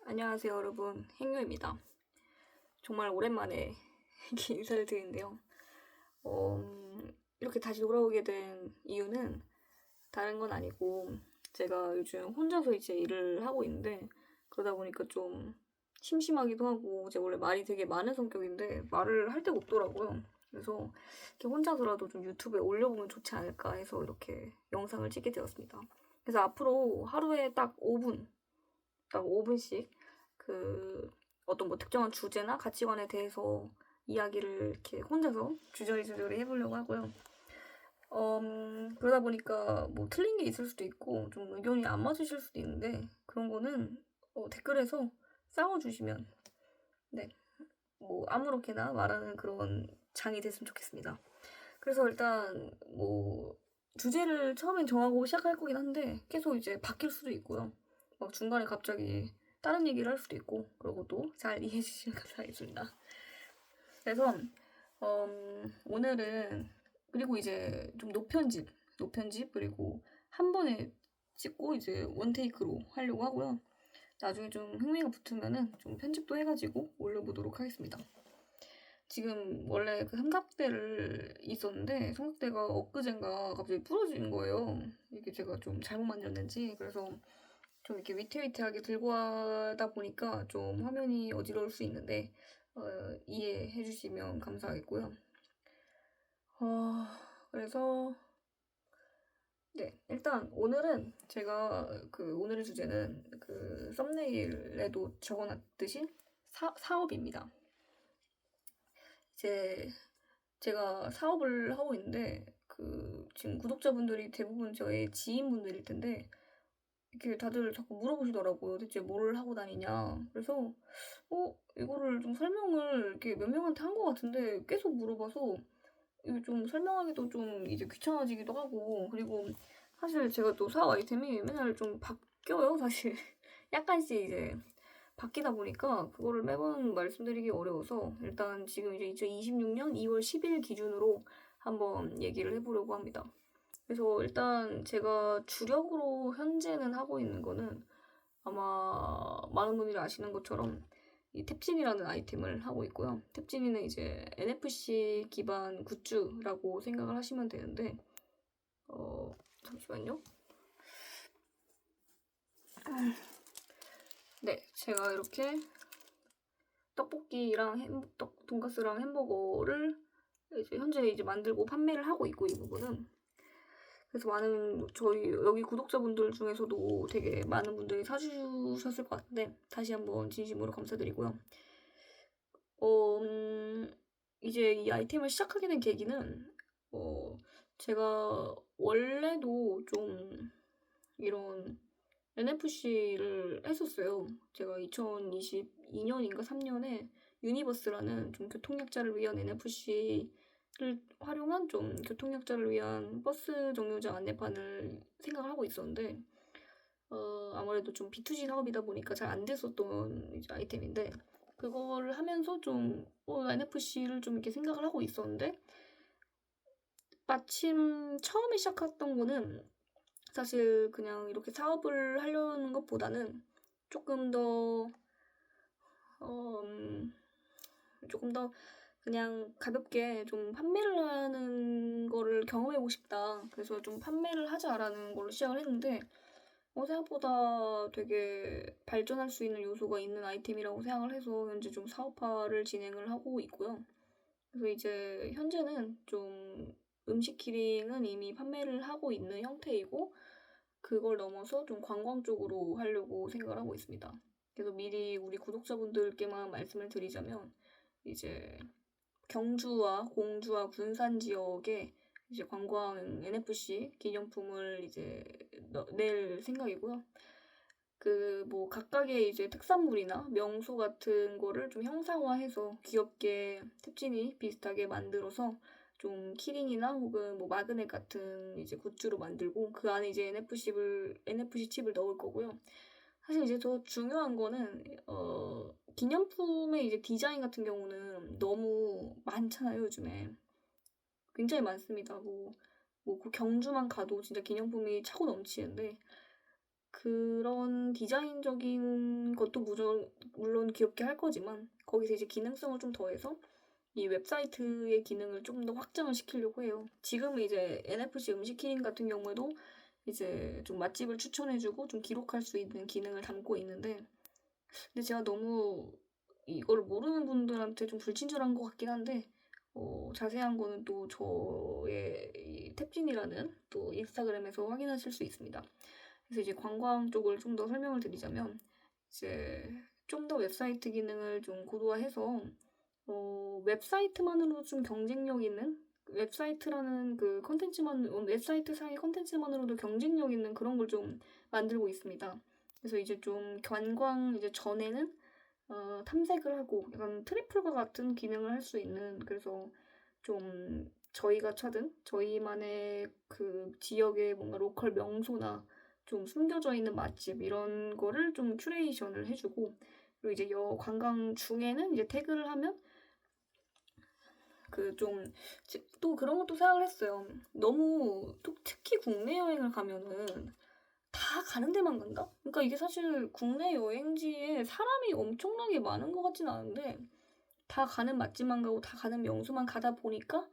안녕하세요 여러분, 행요입니다. 정말 오랜만에 이렇게 인사를 드리는데요. 이렇게 다시 돌아오게 된 이유는 다른 건 아니고 제가 요즘 혼자서 이제 일을 하고 있는데 그러다 보니까 좀 심심하기도 하고 제가 원래 말이 되게 많은 성격인데 말을 할 데가 없더라고요. 그래서 이렇게 혼자서라도 좀 유튜브에 올려보면 좋지 않을까 해서 이렇게 영상을 찍게 되었습니다. 그래서 앞으로 하루에 딱 5분씩 그 어떤 뭐 특정한 주제나 가치관에 대해서 이야기를 이렇게 혼자서 주저리주저리 해보려고 하고요. 그러다 보니까 뭐 틀린 게 있을 수도 있고 좀 의견이 안 맞으실 수도 있는데 그런 거는 댓글에서 싸워주시면 뭐 아무렇게나 말하는 그런 장이 됐으면 좋겠습니다. 그래서 일단 뭐 주제를 처음엔 정하고 시작할 거긴 한데 계속 이제 바뀔 수도 있고요. 막 중간에 갑자기 다른 얘기를 할 수도 있고 그러고 또 잘 이해해 주시면 감사하겠습니다. 그래서 오늘은 그리고 이제 좀 노편집 그리고 한 번에 찍고 이제 원테이크로 하려고 하고요. 나중에 좀 흥미가 붙으면은 좀 편집도 해가지고 올려보도록 하겠습니다. 지금 원래 그 삼각대를 있었는데 삼각대가 엊그젠가 갑자기 부러진 거예요. 이게 제가 좀 잘못 만졌는지. 그래서 좀 이렇게 위태위태하게 들고 하다 보니까 좀 화면이 어지러울 수 있는데 이해해 주시면 감사하겠고요. 그래서 네, 일단 오늘은 제가 오늘의 주제는 그 썸네일에도 적어놨듯이 사업입니다. 이제 제가 사업을 하고 있는데 지금 구독자분들이 대부분 저의 지인분들일 텐데 이렇게 다들 자꾸 물어보시더라고요. 대체 뭘 하고 다니냐. 그래서 이거를 좀 설명을 이렇게 몇 명한테 한 것 같은데 계속 물어봐서 이거 좀 설명하기도 좀 이제 귀찮아지기도 하고 그리고 사실 제가 또 사업 아이템이 맨날 좀 바뀌어요. 사실 약간씩 이제 바뀌다 보니까 그거를 매번 말씀드리기 어려워서 일단 지금 이제 2026년 2월 10일 기준으로 한번 얘기를 해보려고 합니다. 그래서 일단 제가 주력으로 현재는 하고 있는 거는 아마 많은 분들이 아시는 것처럼 이 탭진이라는 아이템을 하고 있고요. 탭진이는 이제 NFC 기반 굿즈라고 생각을 하시면 되는데 잠시만요. 네, 제가 이렇게 떡볶이랑 돈가스랑 햄버거를 현재 만들고 판매를 하고 있고 이 부분은 그래서 많은 저희 여기 구독자분들 중에서도 되게 많은 분들이 사주셨을 것 같은데 다시 한번 진심으로 감사드리고요. 이제 이 아이템을 시작하게 된 계기는 제가 원래도 좀 이런 NFC를 했었어요. 제가 2022년인가 3년에 유니버스라는 좀 교통약자를 위한 NFC를 활용한 좀 교통약자를 위한 버스 정류장 안내판을 생각을 하고 있었는데 아무래도 좀 B2C 사업이다 보니까 잘 안 됐었던 이제 아이템인데 그거를 하면서 좀 NFC를 좀 이렇게 생각을 하고 있었는데 마침 처음에 시작했던 거는 사실 그냥 이렇게 사업을 하려는 것보다는 조금 더 그냥 가볍게 좀 판매를 하는 거를 경험해보고 싶다. 그래서 좀 판매를 하자라는 걸로 시작을 했는데 생각보다 되게 발전할 수 있는 요소가 있는 아이템이라고 생각을 해서 현재 좀 사업화를 진행을 하고 있고요. 그래서 이제 현재는 좀 음식 키링은 이미 판매를 하고 있는 형태이고 그걸 넘어서 좀 관광 쪽으로 하려고 생각을 하고 있습니다. 그래서 미리 우리 구독자분들께만 말씀을 드리자면 이제 경주와 공주와 군산 지역에 이제 관광 NFC 기념품을 이제 낼 생각이고요. 뭐 각각의 이제 특산물이나 명소 같은 거를 좀 형상화해서 귀엽게 탭진이 비슷하게 만들어서 좀 키링이나 혹은 뭐 마그넷 같은 이제 굿즈로 만들고 그 안에 이제 NFC 칩을 넣을 거고요. 사실 이제 더 중요한 거는 기념품의 이제 디자인 같은 경우는 너무 많잖아요, 요즘에. 굉장히 많습니다. 그 경주만 가도 진짜 기념품이 차고 넘치는데 그런 디자인적인 것도 물론 귀엽게 할 거지만 거기서 이제 기능성을 좀 더해서 이 웹사이트의 기능을 좀 더 확장을 시키려고 해요. 지금은 이제 NFC 음식 키링 같은 경우에도 이제 좀 맛집을 추천해주고 좀 기록할 수 있는 기능을 담고 있는데, 근데 제가 너무 이걸 모르는 분들한테 좀 불친절한 것 같긴 한데, 자세한 거는 또 저의 이 탭진이라는 또 인스타그램에서 확인하실 수 있습니다. 그래서 이제 관광 쪽을 좀 더 설명을 드리자면, 이제 좀 더 웹사이트 기능을 좀 고도화해서 웹사이트만으로도 좀 경쟁력 있는, 웹사이트라는 그 웹사이트 상의 컨텐츠만으로도 경쟁력 있는 그런 걸 좀 만들고 있습니다. 그래서 이제 좀 관광 이제 전에는 탐색을 하고 약간 트리플과 같은 기능을 할 수 있는, 그래서 좀 저희가 찾은 저희만의 그 지역의 뭔가 로컬 명소나 좀 숨겨져 있는 맛집 이런 거를 좀 큐레이션을 해주고, 그리고 이제 관광 중에는 이제 태그를 하면 그 좀 또 그런 것도 생각을 했어요. 너무 특히 국내 여행을 가면은 다 가는 데만 간다? 그러니까 이게 사실 국내 여행지에 사람이 엄청나게 많은 것 같진 않은데 다 가는 맛집만 가고 다 가는 명소만 가다 보니까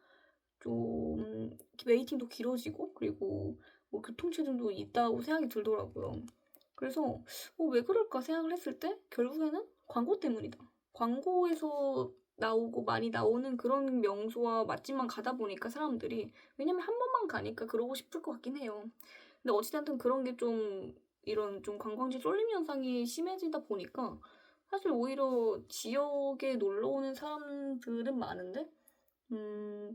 좀 웨이팅도 길어지고, 그리고 뭐 교통체증도 있다고 생각이 들더라고요. 그래서 왜 그럴까 생각을 했을 때 결국에는 광고 때문이다. 광고에서 나오고 많이 나오는 그런 명소와 맛집만 가다 보니까 사람들이, 왜냐면 한 번만 가니까 그러고 싶을 것 같긴 해요. 근데 어찌됐든 그런 게 좀 이런 좀 관광지 쏠림 현상이 심해지다 보니까 사실 오히려 지역에 놀러 오는 사람들은 많은데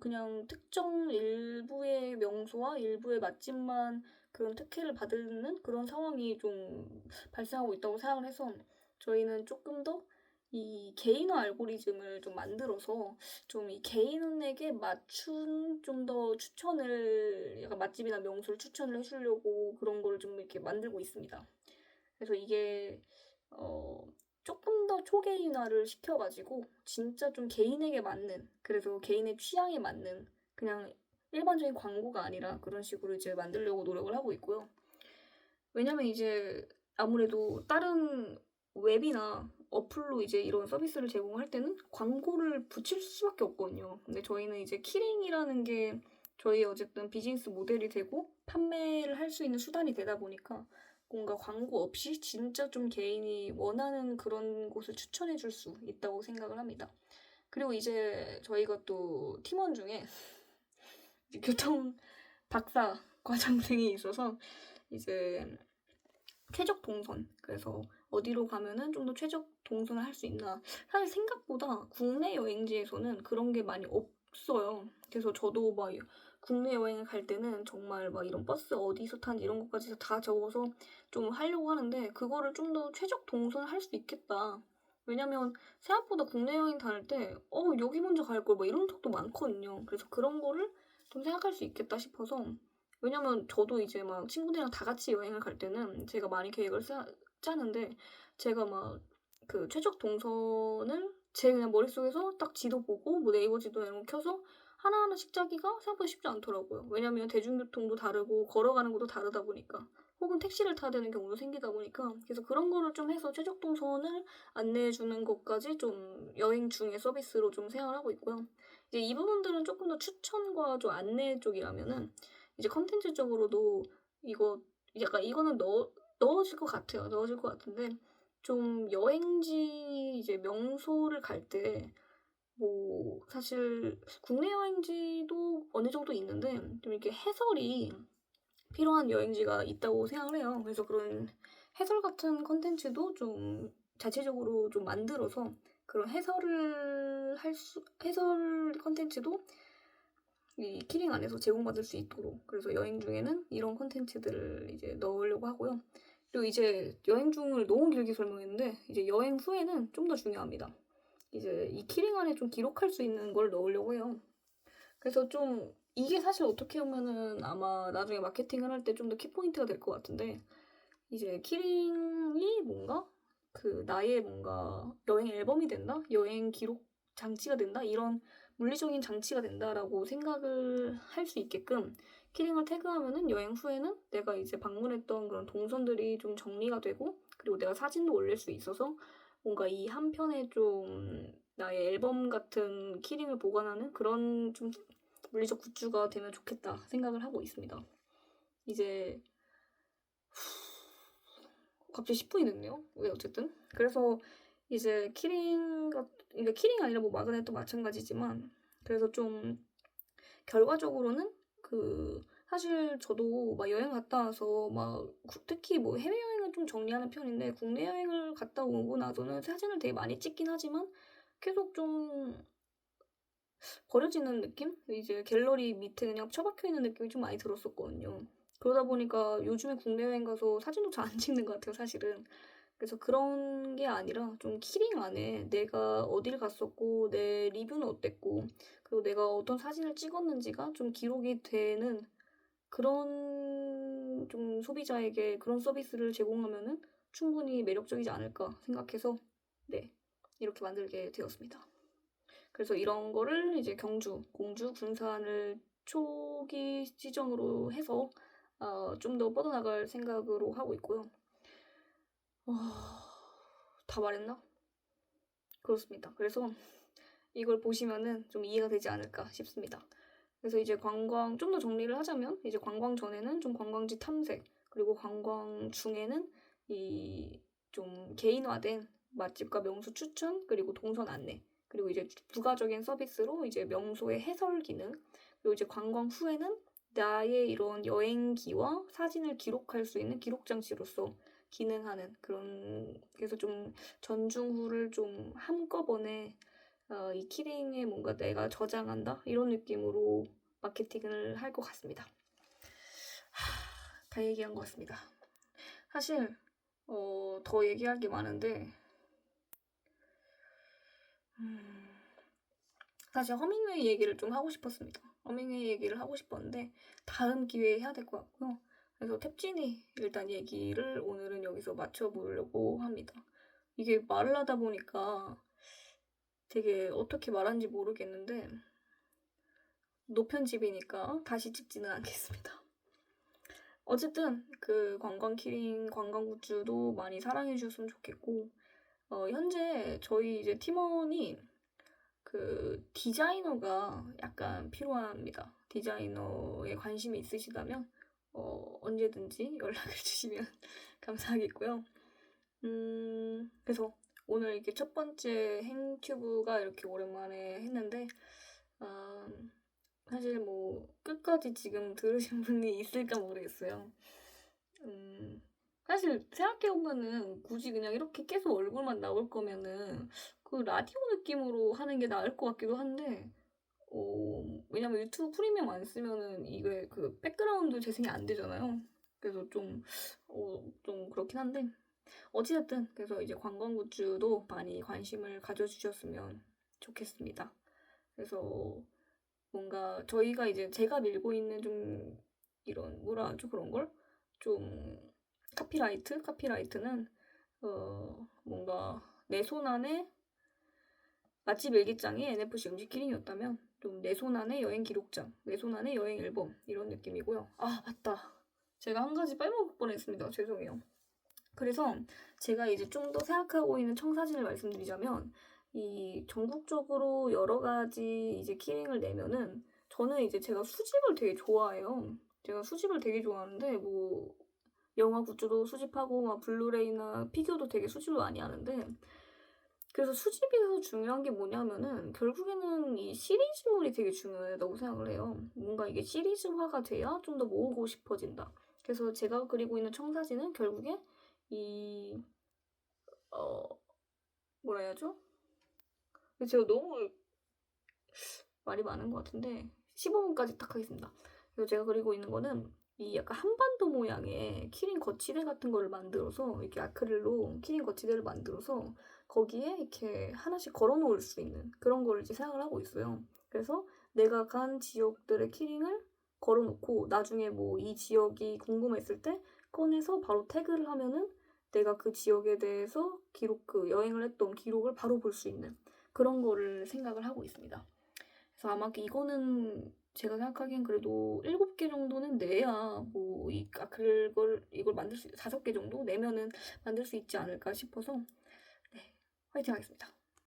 그냥 특정 일부의 명소와 일부의 맛집만 그런 특혜를 받는 그런 상황이 좀 발생하고 있다고 생각을 해서, 저희는 조금 더 이 개인화 알고리즘을 좀 만들어서 좀 이 개인에게 맞춘 좀 더 추천을, 약간 맛집이나 명소를 추천을 해주려고 그런 거를 좀 이렇게 만들고 있습니다. 그래서 이게 조금 더 초개인화를 시켜가지고 진짜 좀 개인에게 맞는, 그래서 개인의 취향에 맞는 그냥 일반적인 광고가 아니라 그런 식으로 이제 만들려고 노력을 하고 있고요. 왜냐면 이제 아무래도 다른 웹이나 어플로 이제 이런 서비스를 제공할 때는 광고를 붙일 수밖에 없거든요. 근데 저희는 이제 키링이라는 게 저희 어쨌든 비즈니스 모델이 되고 판매를 할 수 있는 수단이 되다 보니까 뭔가 광고 없이 진짜 좀 개인이 원하는 그런 곳을 추천해 줄 수 있다고 생각을 합니다. 그리고 이제 저희가 또 팀원 중에 교통 박사 과정생이 있어서 이제 최적 동선, 그래서 어디로 가면은 좀 더 최적 동선을 할 수 있나. 사실 생각보다 국내 여행지에서는 그런 게 많이 없어요. 그래서 저도 막 국내 여행을 갈 때는 정말 막 이런 버스 어디서 타는지 이런 것까지 다 적어서 좀 하려고 하는데, 그거를 좀 더 최적 동선을 할 수 있겠다. 왜냐면 생각보다 국내 여행 다닐 때 여기 먼저 갈 걸 막 이런 적도 많거든요. 그래서 그런 거를 좀 생각할 수 있겠다 싶어서, 왜냐면 저도 이제 막 친구들이랑 다 같이 여행을 갈 때는 제가 많이 계획을 짜는데, 제가 막 그 최적 동선을 제 그냥 머릿속에서 딱 지도 보고 뭐 네이버 지도 이런 거 켜서 하나하나씩 짜기가 생각보다 쉽지 않더라고요. 왜냐면 대중교통도 다르고 걸어가는 것도 다르다 보니까, 혹은 택시를 타야 되는 경우도 생기다 보니까, 그래서 그런 거를 좀 해서 최적 동선을 안내해주는 것까지 좀 여행 중에 서비스로 좀 생각을 하고 있고요. 이제 이 부분들은 조금 더 추천과 좀 안내 쪽이라면은, 이제 컨텐츠적으로도 이거 약간 이거는 넣어질 것 같아요. 넣어질 것 같은데, 좀 여행지 이제 명소를 갈 때 뭐 사실 국내 여행지도 어느 정도 있는데 좀 이렇게 해설이 필요한 여행지가 있다고 생각을 해요. 그래서 그런 해설 같은 컨텐츠도 좀 자체적으로 좀 만들어서 그런 해설 컨텐츠도 이 키링 안에서 제공받을 수 있도록, 그래서 여행 중에는 이런 콘텐츠들을 이제 넣으려고 하고요. 그리고 이제 여행 중을 너무 길게 설명했는데, 이제 여행 후에는 좀 더 중요합니다. 이제 이 키링 안에 좀 기록할 수 있는 걸 넣으려고 해요. 그래서 좀 이게 사실 어떻게 보면은 아마 나중에 마케팅을 할 때 좀 더 키포인트가 될 것 같은데, 이제 키링이 뭔가 나의 뭔가 여행 앨범이 된다? 여행 기록 장치가 된다? 이런 물리적인 장치가 된다라고 생각을 할 수 있게끔 키링을 태그하면은 여행 후에는 내가 이제 방문했던 그런 동선들이 좀 정리가 되고, 그리고 내가 사진도 올릴 수 있어서 뭔가 이 한 편에 좀 나의 앨범 같은 키링을 보관하는 그런 좀 물리적 굿즈가 되면 좋겠다 생각을 하고 있습니다. 이제 갑자기 10분이 됐네요. 왜 어쨌든. 그래서 이제 이게 키링이 아니라 뭐 마그넷도 마찬가지지만, 그래서 좀 결과적으로는 사실 저도 막 여행 갔다 와서 막 특히 뭐 해외여행을 좀 정리하는 편인데, 국내 여행을 갔다 오고 나서는 사진을 되게 많이 찍긴 하지만 계속 좀 버려지는 느낌? 이제 갤러리 밑에 그냥 처박혀 있는 느낌이 좀 많이 들었었거든요. 그러다 보니까 요즘에 국내 여행 가서 사진도 잘 안 찍는 것 같아요, 사실은. 그래서 그런 게 아니라 좀 키링 안에 내가 어딜 갔었고, 내 리뷰는 어땠고, 그리고 내가 어떤 사진을 찍었는지가 좀 기록이 되는 그런 좀 소비자에게 그런 서비스를 제공하면은 충분히 매력적이지 않을까 생각해서 네, 이렇게 만들게 되었습니다. 그래서 이런 거를 이제 경주, 공주, 군산을 초기 지정으로 해서 좀 더 뻗어나갈 생각으로 하고 있고요. 다 말했나? 그렇습니다. 그래서 이걸 보시면은 좀 이해가 되지 않을까 싶습니다. 그래서 이제 좀 더 정리를 하자면, 이제 관광 전에는 좀 관광지 탐색, 그리고 관광 중에는 이 좀 개인화된 맛집과 명소 추천, 그리고 동선 안내, 그리고 이제 부가적인 서비스로 이제 명소의 해설 기능, 그리고 이제 관광 후에는 나의 이런 여행기와 사진을 기록할 수 있는 기록 장치로서 기능하는 그런, 그래서 좀 전중후를 좀 한꺼번에 이 키링에 뭔가 내가 저장한다? 이런 느낌으로 마케팅을 할 것 같습니다. 다 얘기한 것 같습니다. 사실 더 얘기할 게 많은데 사실 허밍웨이 얘기를 좀 하고 싶었습니다. 허밍웨이 얘기를 하고 싶었는데 다음 기회에 해야 될 것 같고요. 그래서 탭진이 일단 얘기를 오늘은 여기서 맞춰보려고 합니다. 이게 말을 하다 보니까 되게 어떻게 말하는지 모르겠는데 노편집이니까 다시 찍지는 않겠습니다. 어쨌든 관광 키링, 관광 굿즈도 많이 사랑해 주셨으면 좋겠고, 현재 저희 이제 팀원이 디자이너가 약간 필요합니다. 디자이너에 관심이 있으시다면 언제든지 연락을 주시면 감사하겠고요. 그래서 오늘 이렇게 첫 번째 행튜브가 이렇게 오랜만에 했는데 사실 뭐 끝까지 지금 들으신 분이 있을까 모르겠어요. 사실 생각해보면은 굳이 그냥 이렇게 계속 얼굴만 나올 거면은 라디오 느낌으로 하는 게 나을 것 같기도 한데 왜냐면 유튜브 프리미엄 안 쓰면은 이게 백그라운드 재생이 안 되잖아요. 그래서 좀 그렇긴 한데 어찌됐든 그래서 이제 관광 굿즈도 많이 관심을 가져주셨으면 좋겠습니다. 그래서 뭔가 저희가 이제 제가 밀고 있는 좀 이런 뭐라 하죠, 그런 걸 좀 카피라이트는 뭔가 내 손 안에 맛집 일기장이 NFC 음식 키링이었다면 좀 내 손 안에 여행 기록장, 내 손 안에 여행 앨범 이런 느낌이고요. 아 맞다, 제가 한 가지 빼먹을 뻔했습니다. 죄송해요. 그래서 제가 이제 좀 더 생각하고 있는 청사진을 말씀드리자면, 이 전국적으로 여러 가지 이제 키링을 내면은 저는 이제 제가 수집을 되게 좋아해요. 제가 수집을 되게 좋아하는데 뭐 영화 굿즈도 수집하고 막 블루레이나 피규어도 되게 수집을 많이 하는데, 그래서 수집에서 중요한 게 뭐냐면은 결국에는 이 시리즈물이 되게 중요하다고 생각을 해요. 뭔가 이게 시리즈화가 돼야 좀 더 모으고 싶어진다. 그래서 제가 그리고 있는 청사진은 결국에 뭐라 해야죠? 제가 너무 말이 많은 것 같은데 15분까지 딱 하겠습니다. 그래서 제가 그리고 있는 거는 이 약간 한반도 모양의 키링 거치대 같은 거를 만들어서, 이렇게 아크릴로 키링 거치대를 만들어서 거기에 이렇게 하나씩 걸어 놓을 수 있는 그런 거를 이제 생각을 하고 있어요. 그래서 내가 간 지역들의 키링을 걸어 놓고 나중에 뭐 이 지역이 궁금했을 때 꺼내서 바로 태그를 하면은 내가 그 지역에 대해서 여행을 했던 기록을 바로 볼 수 있는 그런 거를 생각을 하고 있습니다. 그래서 아마 이거는 제가 생각하기엔 그래도 7개 정도는 내야 뭐 이걸 만들 수 5개 정도 내면은 만들 수 있지 않을까 싶어서 네, 화이팅 하겠습니다.